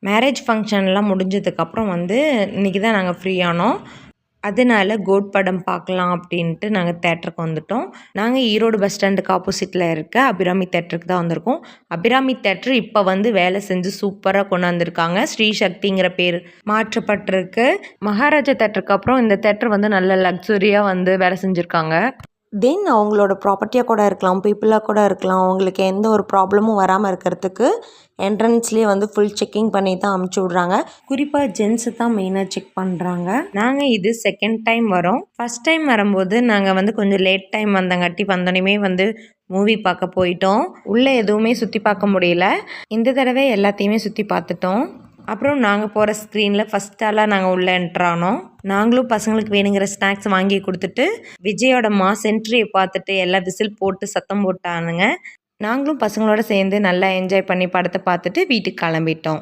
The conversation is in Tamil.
மேரேஜ் ஃபங்க்ஷன்லாம் முடிஞ்சதுக்கப்புறம் வந்து இன்றைக்கி தான் நாங்கள் ஃப்ரீ ஆனோம். அதனால கோட் படம் பார்க்கலாம் அப்படின்ட்டு நாங்கள் தேட்டருக்கு வந்துட்டோம். நாங்கள் ஈரோடு பஸ் ஸ்டாண்டுக்கு ஆப்போசிட்டில் இருக்க அபிராமி தேட்டருக்கு தான் வந்திருக்கோம். அபிராமி தேட்டர் இப்போ வந்து வேலை செஞ்சு சூப்பராக கொண்டாந்துருக்காங்க. ஸ்ரீ சக்திங்கிற பேர் மாற்றப்பட்டிருக்கு. மகாராஜா தேட்டருக்கு அப்புறம் இந்த தேட்டர் வந்து நல்ல லக்ஸுரியாக வந்து வேலை செஞ்சுருக்காங்க. தென் அவங்களோட ப்ராப்பர்ட்டியாக கூட இருக்கலாம், பீப்புளாக கூட இருக்கலாம். அவங்களுக்கு எந்த ஒரு ப்ராப்ளமும் வராமல் இருக்கிறதுக்கு என்ட்ரன்ஸ்லேயே வந்து ஃபுல் செக்கிங் பண்ணி தான் அமுச்சு விட்றாங்க. குறிப்பாக ஜென்ஸு தான் மெயினாக செக் பண்ணுறாங்க. நாங்கள் இது செகண்ட் டைம் வரோம். ஃபஸ்ட் டைம் வரும்போது நாங்கள் வந்து கொஞ்சம் லேட் டைம் வந்தங்காட்டி வந்தோடனே வந்து மூவி பார்க்க போயிட்டோம். உள்ளே எதுவுமே சுற்றி பார்க்க முடியல. இந்த தடவை எல்லாத்தையுமே சுற்றி பார்த்துட்டோம். அப்புறம் நாங்கள் போகிற ஸ்க்ரீனில் ஃபஸ்ட்டாலாம் நாங்கள் உள்ளே என்ட்ரானோம். நாங்களும் பசங்களுக்கு வேணுங்கிற ஸ்நாக்ஸ் வாங்கி கொடுத்துட்டு விஜயோட மாஸ் என்ட்ரியை பார்த்துட்டு எல்லாம் விசில் போட்டு சத்தம் போட்டானுங்க. நாங்களும் பசங்களோட சேர்ந்து நல்லா என்ஜாய் பண்ணி படத்தை பார்த்துட்டு வீட்டுக்கு கிளம்பிட்டோம்.